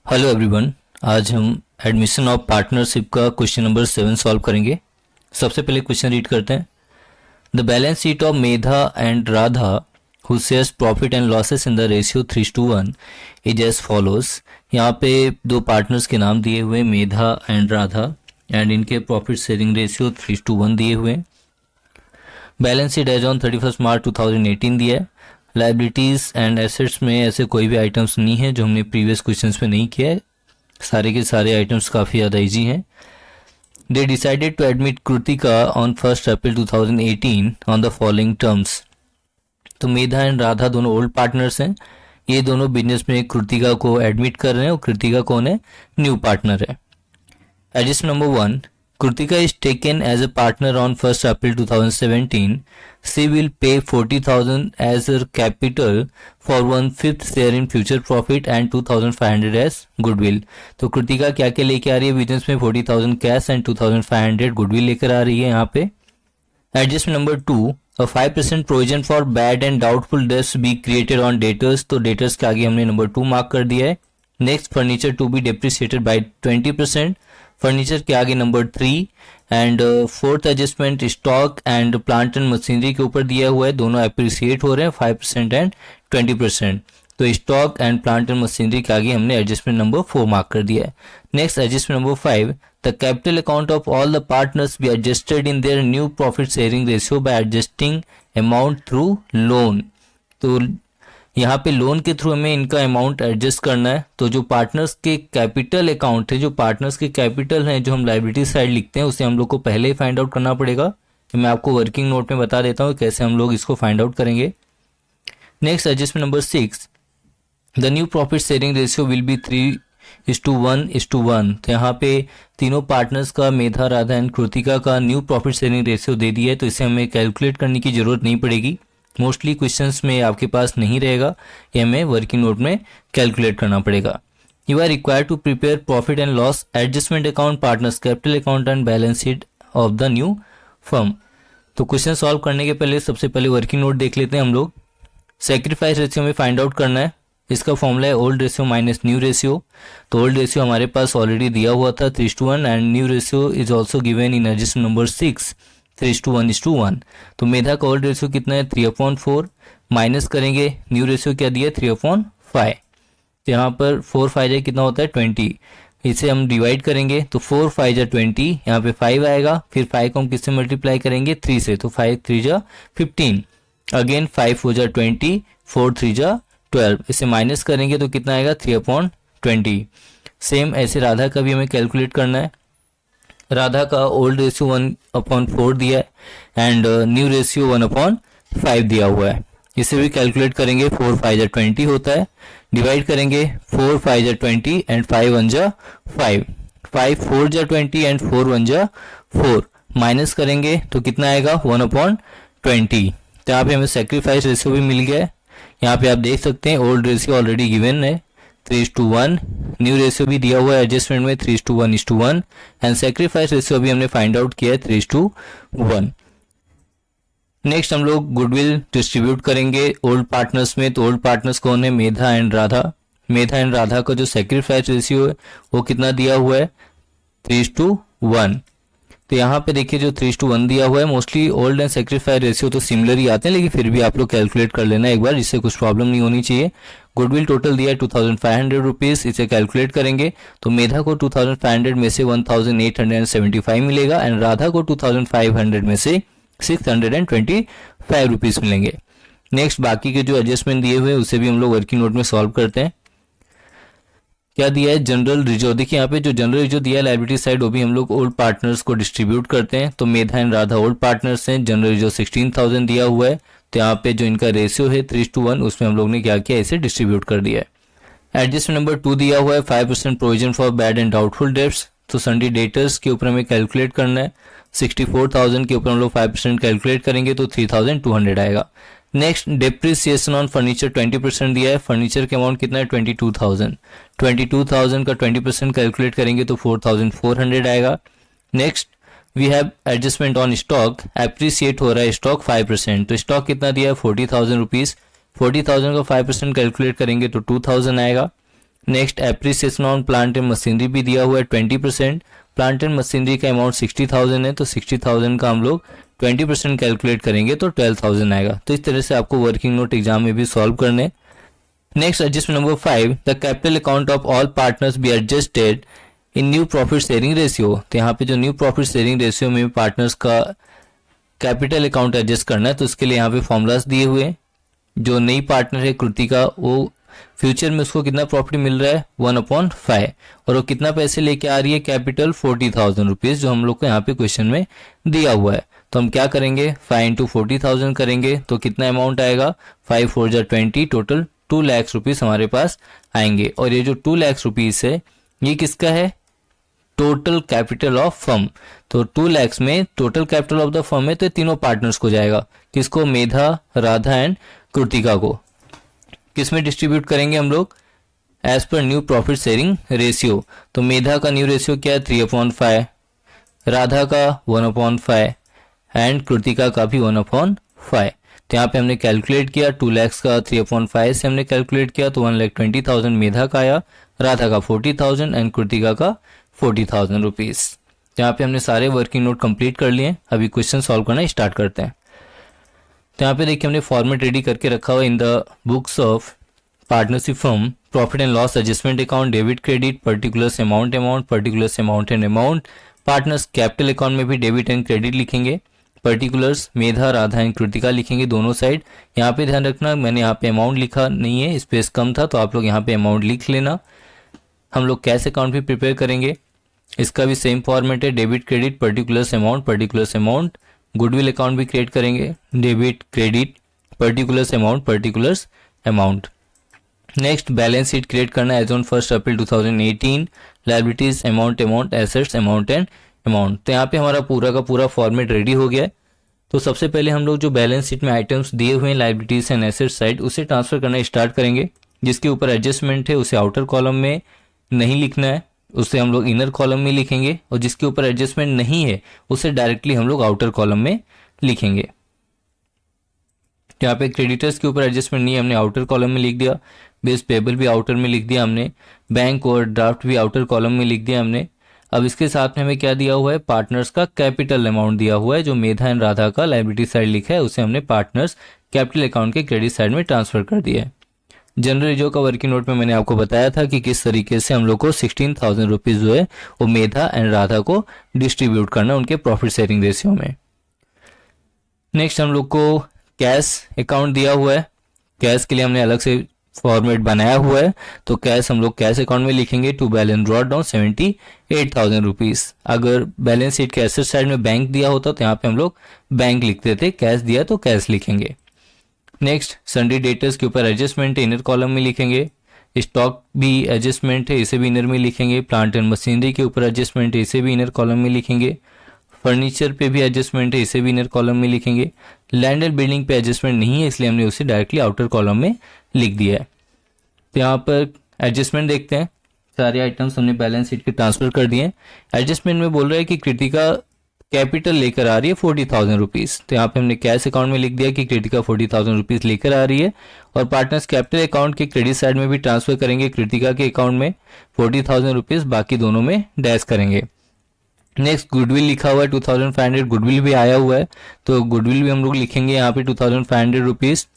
Hello everyone. आज हम admission of partnership का क्वेश्चन नंबर 7 सॉल्व करेंगे। सबसे पहले क्वेश्चन रीड करते हैं। The balance sheet of Medha and Radha who shares profit and losses in the ratio 3:1 is as follows. यहाँ पे दो पार्टनर्स के नाम दिए हुए मेधा एंड राधा एंड इनके प्रॉफिट शेयरिंग रेशियो 3:1 दिए हुए। Balance sheet as on 31 March 2018 दिया है। लाइबिलिटीज़ एंड एसेट्स में ऐसे कोई भी आइटम्स नहीं है जो हमने प्रीवियस क्वेश्चंस में नहीं किया है। सारे के सारे आइटम्स काफ़ी ज़्यादा इजी हैं। They decided to admit Kritika on 1 April 2018 on the following terms. तो मेधा एंड राधा दोनों ओल्ड पार्टनर्स हैं। ये दोनों बिजनेस में कृतिका को एडमिट कर रहे हैं और कृतिका कौन है? न्यू पार्टनर है। Adjust number 1, Kritika is taken as a partner on 1st April 2017. She will pay 40,000 as her capital for 1/5 share in future profit and 2,500 as goodwill. तो कृतिका क्या क्या लेके आ रही है बिजनेस में? 40,000 कैश एंड 2,500 गुडविल लेकर आ रही है यहाँ पे। Adjustment number 2, a 5% provision for bad and doubtful debts be created on debtors. तो डेटर्स के आगे हमने नंबर 2 मार्क कर दिया है। Next, furniture to be depreciated by 20%। Furniture के आगे number 3 and fourth adjustment stock and plant and machinery के ऊपर दिया हुआ है। दोनों अप्रिसिएट हो रहे हैं 5% एंड 20%। तो stock and plant and machinery के आगे हमने एडजस्टमेंट नंबर 4 मार्क कर दिया है। Next, adjustment number 5, the capital account of all the partners be adjusted in their new profit sharing ratio by adjusting amount through loan. तो यहाँ पे loan के थ्रू हमें इनका अमाउंट एडजस्ट करना है। तो जो पार्टनर्स के कैपिटल अकाउंट है, जो पार्टनर्स के कैपिटल हैं, जो हम लाइबिलिटी साइड लिखते हैं, उसे हम लोग को पहले ही फाइंड आउट करना पड़ेगा। तो मैं आपको वर्किंग नोट में बता देता हूँ कैसे हम लोग इसको फाइंड आउट करेंगे। Next, adjustment number 6, the new profit sharing ratio will be 3:1:1। तो यहाँ पे तीनों पार्टनर्स का, मेधा, राधा एंड कृतिका का न्यू प्रॉफिट शेयरिंग रेशियो दे दिया है। तो इसे हमें कैलकुलेट करने की जरूरत नहीं पड़ेगी। मोस्टली क्वेश्चंस में आपके पास नहीं रहेगा, ये हमें वर्किंग नोट में कैलकुलेट करना पड़ेगा। You are required to prepare profit and loss adjustment account, partners capital account and balance sheet of the new firm. तो क्वेश्चन सॉल्व करने के पहले सबसे पहले वर्किंग नोट देख लेते हैं हम लोग। सेक्रीफाइस रेशियो में फाइंड आउट करना है। इसका फॉर्मूला है old ratio minus new ratio. तो ओल्ड रेशियो हमारे पास ऑलरेडी दिया हुआ था 3:1 and new ratio is also given in adjustment number 6 3:1:1। तो मेधा का ओल्ड रेशियो कितना है? 3/4 माइनस करेंगे न्यू रेशियो क्या दिया है? 3/5। तो यहाँ पर 4 5 जा कितना होता है? 20। इसे हम डिवाइड करेंगे तो 4 5 जा 20, यहाँ पे 5 आएगा। फिर 5 को हम किससे मल्टीप्लाई करेंगे? 3 से। तो 5 3 जा 15, अगेन 5 4 जा 20, 4 3 जा 12। इसे माइनस करेंगे तो कितना आएगा? 3/20। सेम ऐसे राधा का भी हमें कैलकुलेट करना है। राधा का ओल्ड रेशियो 1/4 दिया है एंड न्यू रेशियो 1/5 दिया हुआ है। इसे भी कैलकुलेट करेंगे। 4 5 जा 20 होता है, डिवाइड करेंगे 4 5 जा 20 एंड 5 1 जा 5, 5 4 जा 20 एंड 4 1 जा 4, माइनस करेंगे तो कितना आएगा? 1/20। तो यहाँ पे हमें सेक्रीफाइस रेशियो भी मिल गया है। यहाँ पे आप देख सकते हैं ओल्ड रेशियो ऑलरेडी गिवन है 3:1, न्यू रेशियो भी दिया हुआ है एडजस्टमेंट में 3:1:1 एंड सेक्रीफाइस रेशियो भी हमने फाइंड आउट किया है 3:1। नेक्स्ट हम लोग गुडविल डिस्ट्रीब्यूट करेंगे ओल्ड पार्टनर्स में। तो ओल्ड पार्टनर्स कौन है? मेधा एंड राधा। मेधा एंड राधा का जो सेक्रीफाइस रेशियो है वो कितना दिया हुआ है? 3:1। तो यहाँ पे देखिए जो 3:1 दिया हुआ है, mostly old and sacrifice ratio तो सिमिलर ही आते हैं, लेकिन फिर भी आप लोग कैलकुलेट कर लेना एक बार, जिससे कुछ प्रॉब्लम नहीं होनी चाहिए। गुडविल टोटल दिया है 2,500 रुपीज़। इसे कैलकुलेट करेंगे तो मेधा को 2,500 में से 1,875 मिलेगा एंड राधा को 2,500 में से 625 रुपीज़ मिलेंगे। नेक्स्ट, बाकी के जो एडजस्टमेंट दिए हुए उसे भी हम लोग वर्किंग नोट में सॉल्व करते हैं। क्या दिया है? General reserve. देखिए यहाँ पे जो जनरल रिजर्व दिया है लाइबिलिटी साइड, वो भी हम लोग ओल्ड पार्टनर्स को डिस्ट्रीब्यूट करते हैं। तो Medha and Radha old partners हैं, जनरल रिजर्व 16,000 दिया हुआ है। तो यहाँ पे जो इनका रेशियो है 3:1, उसमें हम लोग ने क्या किया? इसे डिस्ट्रीब्यूट कर दिया है। एडजस्टमेंट नंबर 2 दिया हुआ है 5% provision for bad and doubtful dates. तो सन्डी डेटर्स के ऊपर हमें कैलकुलेट करना है। 64,000 के ऊपर हम लोग 5% कैलकुलेट करेंगे तो 3,200 आएगा। नेक्स्ट, डेप्रिसिएशन ऑन फर्नीचर 20% दिया है। फर्नीचर के अमाउंट कितना है? 22,000। 22,000 का 20% कैलकुलेट करेंगे तो 4,400 आएगा। Next, we have adjustment on stock. Appreciate हो रहा है स्टॉक 5%। तो स्टॉक कितना दिया है? 40,000 रुपीज़। 40,000 का 5% कैलकुलेट करेंगे तो 2,000 आएगा। Next appreciation on plant and machinery भी दिया हुआ है 20%। प्लांट एंड मशीनरी का अमाउंट 60,000 है, तो 60,000 का हम लोग 20% कैलकुलेट करेंगे तो 12,000 आएगा। तो इस तरह से आपको वर्किंग नोट एग्जाम में भी सॉल्व करने। Next adjustment number 5, the capital account of all partners be adjusted in new profit sharing ratio. तो यहाँ पे जो न्यू प्रॉफिट शेयरिंग रेशियो में पार्टनर्स का कैपिटल अकाउंट एडजस्ट करना है, तो उसके लिए यहाँ पे फॉर्मूलाज दिए हुए हैं। जो नई पार्टनर है कृतिका, वो फ्यूचर में उसको कितना प्रॉफिट मिल रहा है 1/5, और वो कितना पैसे लेके आ रही है कैपिटल 40,000 रुपीज, जो हम लोग को यहाँ पे क्वेश्चन में दिया हुआ है। तो हम क्या करेंगे 5 × 40,000 करेंगे तो कितना अमाउंट आएगा 5 4 जा 20, टोटल 2 लाख रुपीज हमारे पास आएंगे। और ये जो 2 लाख रुपीज है ये किसका है, टोटल कैपिटल ऑफ फर्म। तो 2 लाख में total capital of the firm है, तो तीनों पार्टनर्स को जाएगा। किसको, मेधा, राधा एंड कृतिका को। किसमें डिस्ट्रीब्यूट करेंगे हम लोग, as per new profit sharing ratio. तो मेधा का न्यू रेशियो क्या है 3/5, राधा का 1/5 एंड कृतिका का भी 1/5। तो यहाँ पे हमने कैलकुलेट किया 2 लाख का 3/5 से हमने कैलकुलेट किया तो 1,20,000 मेधा का आया, राधा का 40,000 एंड कृतिका का 40,000 रुपीज। यहाँ पे हमने सारे वर्किंग नोट कंप्लीट कर लिए। अभी क्वेश्चन सॉल्व करना स्टार्ट करते हैं। तो यहाँ पे देखिए हमने फॉर्मेट रेडी करके रखा हुआ in the books of partnership firm, profit and loss adjustment account, debit credit, particulars amount particulars amount and amount. Partners capital account में भी डेबिट एंड क्रेडिट लिखेंगे, particulars Medha, Radha and Kritika लिखेंगे दोनों साइड। यहाँ पे ध्यान रखना मैंने यहाँ पे अमाउंट लिखा नहीं है, स्पेस कम था, तो आप लोग यहाँ पे अमाउंट लिख लेना। हम लोग कैश अकाउंट भी प्रिपेयर करेंगे, इसका भी सेम फॉर्मेट है, debit credit, particulars amount. Goodwill account भी क्रिएट करेंगे, debit credit, particulars amount. Next balance sheet create करना as on 1 April 2018, liabilities amount, assets amount and amount. तो यहाँ पे हमारा पूरा का पूरा फॉर्मेट रेडी हो गया है। तो सबसे पहले हम लोग जो बैलेंस शीट में आइटम्स दिए हुए हैं लायबिलिटीज एंड एसेट्स साइड, उसे ट्रांसफर करना स्टार्ट करेंगे। जिसके ऊपर एडजस्टमेंट है उसे आउटर कॉलम में नहीं लिखना है, उसे हम लोग इनर कॉलम में लिखेंगे, और जिसके ऊपर एडजस्टमेंट नहीं है उसे डायरेक्टली हम लोग आउटर कॉलम में लिखेंगे। यहाँ पे क्रेडिटर्स के ऊपर एडजस्टमेंट नहीं है, हमने आउटर कॉलम में लिख दिया। बेस पेबल भी आउटर में लिख दिया हमने, बैंक और ड्राफ्ट भी आउटर कॉलम में लिख दिया हमने। अब इसके साथ में हमें क्या दिया हुआ है, पार्टनर्स का कैपिटल अमाउंट दिया हुआ है। जो मेधा एंड राधा का लायबिलिटी साइड लिखा है उसे हमने पार्टनर्स कैपिटल अकाउंट के क्रेडिट साइड में ट्रांसफर कर दिया है। जनरल रिजर्व का वर्किंग नोट में मैंने आपको बताया था कि किस तरीके से हम लोग को 16,000 रुपीज जो है वो मेधा एंड राधा को डिस्ट्रीब्यूट करना उनके प्रॉफिट शेयरिंग रेशियो में। नेक्स्ट हम लोग को कैश अकाउंट दिया हुआ है, कैश के लिए हमने अलग से फॉर्मेट बनाया हुआ है। तो कैश हम लोग कैश अकाउंट में लिखेंगे to balance draw down 78,000 rupees. अगर बैलेंस शीट के एसेट साइड में बैंक दिया होता तो यहाँ पे हम लोग बैंक लिखते थे, कैश दिया तो कैश लिखेंगे। नेक्स्ट सन्डे डेटर्स के ऊपर एडजस्टमेंट है, इनर कॉलम में लिखेंगे। स्टॉक भी एडजस्टमेंट है, इसे भी इनर में लिखेंगे। प्लांट एंड मशीनरी के ऊपर एडजस्टमेंट है, इसे भी इनर कॉलम में लिखेंगे। फर्नीचर पे भी एडजस्टमेंट है, इसे भी इनर कॉलम में लिखेंगे। लैंड एंड बिल्डिंग पे एडजस्टमेंट नहीं है, इसलिए हमने उसे डायरेक्टली आउटर कॉलम में लिख दिया है। तो यहाँ पर एडजस्टमेंट देखते हैं, सारे आइटम्स हमने बैलेंस शीट के ट्रांसफर कर दिए। एडजस्टमेंट में बोल रहा है कि कृतिका कैपिटल लेकर आ रही है 40,000 रुपीज। तो यहाँ पे हमने कैश अकाउंट में लिख दिया कि कृतिका 40,000 रुपीज लेकर आ रही है, और पार्टनर्स कैपिटल अकाउंट के क्रेडिट साइड में भी ट्रांसफर करेंगे कृतिका के अकाउंट में 40,000 रुपीज, बाकी दोनों में डैश करेंगे। नेक्स्ट गुडविल लिखा हुआ है 2,500, गुडविल भी आया हुआ है, तो गुडविल भी हम लोग लिखेंगे यहाँ पे 2,500 रुपीज।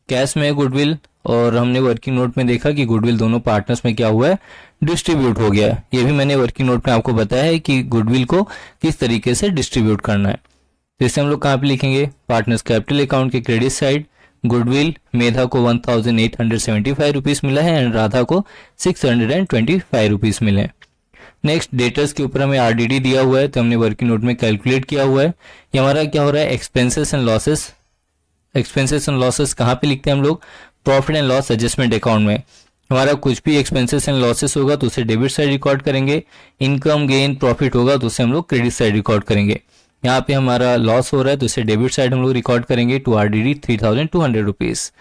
कैश में है गुडविल, और हमने वर्किंग नोट में देखा कि गुडविल दोनों पार्टनर्स में क्या हुआ है, डिस्ट्रीब्यूट हो गया है। ये भी मैंने वर्किंग नोट में आपको बताया है कि गुडविल को किस तरीके से डिस्ट्रीब्यूट करना है। जैसे हम लोग कहाँ पे लिखेंगे, पार्टनर्स कैपिटल अकाउंट के क्रेडिट साइड गुडविल, मेधा को 1,875 रुपीज मिला है एंड राधा को 625 रुपीज मिले हैं। नेक्स्ट डेटर्स के ऊपर हमें आरडीडी दिया हुआ है, तो हमने वर्किंग नोट में कैलकुलेट किया हुआ है। ये हमारा क्या हो रहा है, expenses and losses. Expenses and losses कहाँ पे लिखते हैं हम लोग, profit and loss adjustment account में। हमारा कुछ भी एक्सपेंसेस एंड लॉसेस होगा तो उसे डेबिट साइड रिकॉर्ड करेंगे, इनकम गेन प्रॉफिट होगा तो उसे हम लोग क्रेडिट साइड रिकॉर्ड करेंगे। यहाँ पे हमारा लॉस हो रहा है तो उसे डेबिट साइड हम लोग रिकॉर्ड करेंगे टू आरडीडी 3,200 रुपीज।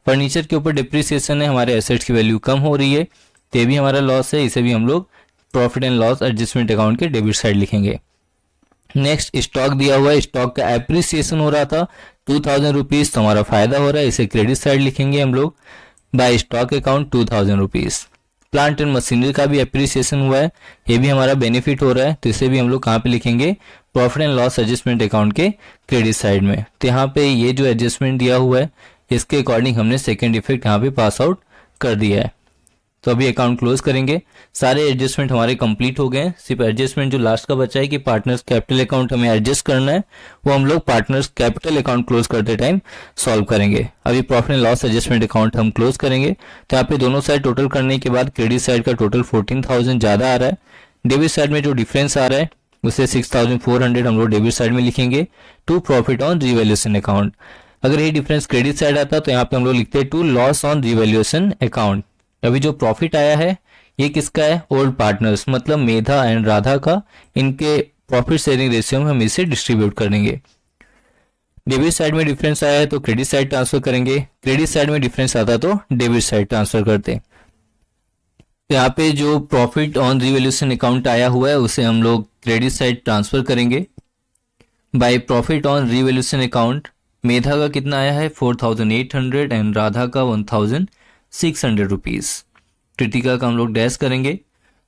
फर्नीचर के ऊपर डिप्रिसिएशन है, हमारे एसेट्स की वैल्यू कम हो रही है, तो भी हमारा लॉस है, इसे भी हम लोग profit and loss adjustment account के डेबिट साइड लिखेंगे। नेक्स्ट स्टॉक दिया हुआ है, स्टॉक का एप्रिसिएशन हो रहा था 2,000 रुपीज, तो हमारा फायदा हो रहा है, इसे क्रेडिट साइड लिखेंगे हम लोग by stock account 2,000 rupees. Plant and machinery का भी एप्रिसिएशन हुआ है, ये भी हमारा बेनिफिट हो रहा है, तो इसे भी हम लोग कहाँ पे लिखेंगे, profit and loss adjustment account के क्रेडिट साइड में। तो यहाँ पे ये जो एडजस्टमेंट दिया हुआ है इसके अकॉर्डिंग हमने सेकेंड इफेक्ट यहाँ पे पास आउट कर दिया है। तो अभी अकाउंट क्लोज करेंगे, सारे एडजस्टमेंट हमारे कंप्लीट हो गए हैं, सिर्फ एडजस्टमेंट जो लास्ट का बचा है कि पार्टनर्स कैपिटल अकाउंट हमें एडजस्ट करना है, वो हम लोग पार्टनर्स कैपिटल अकाउंट क्लोज करते टाइम सॉल्व करेंगे। अभी profit and loss adjustment account हम क्लोज करेंगे, तो यहाँ पे दोनों साइड टोटल करने के बाद क्रेडिट साइड का टोटल 14,000 ज्यादा आ रहा है, डेबिट साइड में जो डिफरेंस आ रहा है उसे 6,400 हम लोग डेबिट साइड में लिखेंगे to profit on revaluation account. अगर ये डिफरेंस क्रेडिट साइड आता तो यहाँ पे हम लोग लिखते हैं to loss on revaluation account. अभी जो प्रॉफिट आया है ये किसका है, ओल्ड पार्टनर्स मतलब मेधा एंड राधा का, इनके प्रॉफिट शेयरिंग रेशियो में हम इसे डिस्ट्रीब्यूट करेंगे। डेबिट साइड में डिफरेंस आया है तो क्रेडिट साइड ट्रांसफर करेंगे, क्रेडिट साइड में डिफरेंस आता तो डेबिट साइड ट्रांसफर करते। यहाँ पे जो प्रॉफिट ऑन रिवैल्यूएशन अकाउंट आया हुआ है उसे हम लोग क्रेडिट साइड ट्रांसफर करेंगे। By profit on revaluation account Medha का कितना आया है 4,800 एंड राधा का 1,600 रुपीज। कृतिका का हम लोग डैश करेंगे,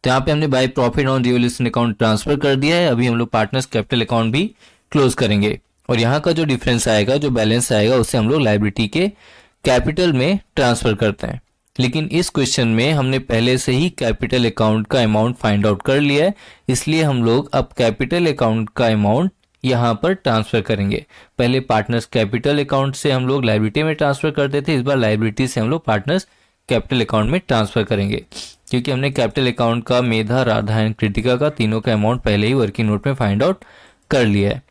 तो यहाँ पे हमने bye profit on revaluation account transfer कर दिया है। अभी हम लोग पार्टनर्स कैपिटल अकाउंट भी क्लोज करेंगे और यहाँ का जो डिफरेंस आएगा, जो बैलेंस आएगा, उसे हम लोग लायबिलिटी के कैपिटल में ट्रांसफर करते हैं। लेकिन इस क्वेश्चन में हमने पहले से ही कैपिटल अकाउंट का अमाउंट फाइंड आउट कर लिया है, इसलिए हम लोग अब कैपिटल अकाउंट का अमाउंट यहाँ पर ट्रांसफर करेंगे। पहले पार्टनर्स कैपिटल अकाउंट से हम लोग लायबिलिटी में ट्रांसफर करते थे, इस बार लायबिलिटी से हम लोग पार्टनर्स कैपिटल अकाउंट में ट्रांसफर करेंगे, क्योंकि हमने कैपिटल अकाउंट का मेधा, राधा एंड कृतिका का तीनों का अमाउंट पहले ही वर्किंग नोट में फाइंड आउट कर लिया है।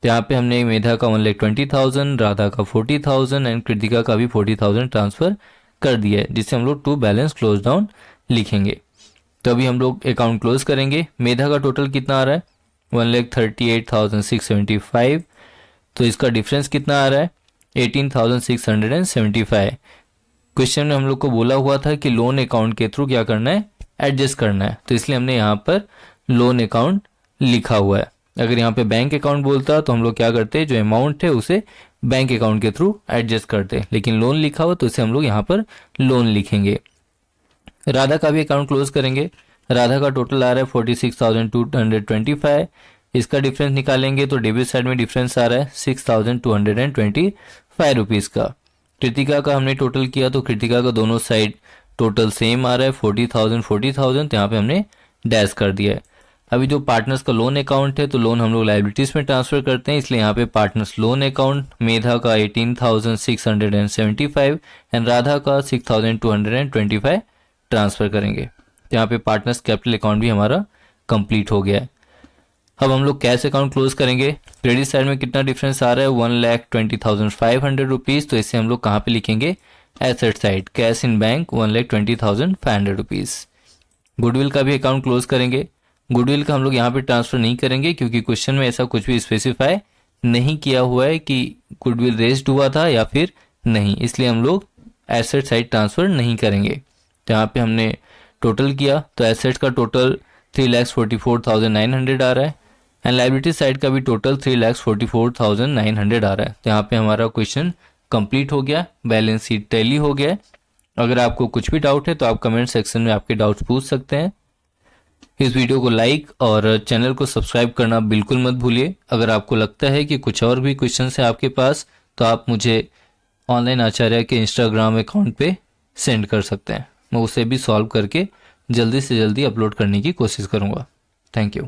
तो यहाँ पे हमने मेधा का 1,20,000, राधा का 40,000 एंड कृतिका का भी 40,000 ट्रांसफर कर दिया है, जिससे हम लोग टू बैलेंस क्लोज डाउन लिखेंगे। तो अभी हम लोग अकाउंट क्लोज करेंगे। मेधा का टोटल कितना आ रहा है 1,38,675, तो इसका डिफरेंस कितना आ रहा है 18,675। क्वेश्चन में हम लोग को बोला हुआ था कि लोन अकाउंट के थ्रू क्या करना है, एडजस्ट करना है, तो इसलिए हमने यहाँ पर लोन अकाउंट लिखा हुआ है। अगर यहाँ पे बैंक अकाउंट बोलता तो हम लोग क्या करते, जो अमाउंट है उसे बैंक अकाउंट के थ्रू एडजस्ट करते, लेकिन लोन लिखा हुआ तो इसे हम लोग यहाँ पर लोन लिखेंगे। राधा का भी अकाउंट क्लोज करेंगे। राधा का टोटल आ रहा है 46,225, इसका डिफरेंस निकालेंगे तो डेबिट साइड में डिफरेंस आ रहा है 6,225 रुपीज का। कृतिका का हमने टोटल किया तो कृतिका का दोनों साइड टोटल सेम आ रहा है 40,000, तो यहाँ पे हमने डैश कर दिया है। अभी जो पार्टनर्स का लोन अकाउंट है तो लोन हम लोग लायबिलिटीज में ट्रांसफर करते हैं, इसलिए यहाँ पे पार्टनर्स लोन अकाउंट मेधा का 18,675 एंड राधा का 6,225 ट्रांसफर करेंगे। तो यहाँ पे पार्टनर्स कैपिटल अकाउंट भी हमारा कंप्लीट हो गया है। अब हम लोग कैश अकाउंट क्लोज करेंगे। क्रेडिट साइड में कितना डिफरेंस आ रहा है 1,20,500 रुपीज, तो इसे हम लोग कहाँ पे लिखेंगे, asset side, cash in bank 1,20,500 rupees. Goodwill का भी अकाउंट क्लोज करेंगे। गुडविल का हम लोग यहाँ पे ट्रांसफर नहीं करेंगे, क्योंकि क्वेश्चन में ऐसा कुछ भी स्पेसिफाई नहीं किया हुआ है कि गुडविल रेज्ड हुआ था या फिर नहीं, इसलिए हम लोग एसेट साइड ट्रांसफर नहीं करेंगे। तो यहाँ पे हमने टोटल किया तो एसेट्स का टोटल 3,44,900 आ रहा है एंड लायबिलिटी साइड का भी टोटल 3,44,900 आ रहा है। तो यहाँ पे हमारा क्वेश्चन कंप्लीट हो गया, बैलेंस शीट टैली हो गया। अगर आपको कुछ भी डाउट है तो आप कमेंट सेक्शन में आपके डाउट्स पूछ सकते हैं। इस वीडियो को लाइक और चैनल को सब्सक्राइब करना बिल्कुल मत भूलिए। अगर आपको लगता है कि कुछ और भी क्वेश्चन है आपके पास तो आप मुझे ऑनलाइन आचार्य के इंस्टाग्राम अकाउंट पे सेंड कर सकते हैं, मैं उसे भी सॉल्व करके जल्दी से जल्दी अपलोड करने की कोशिश करूँगा। Thank you.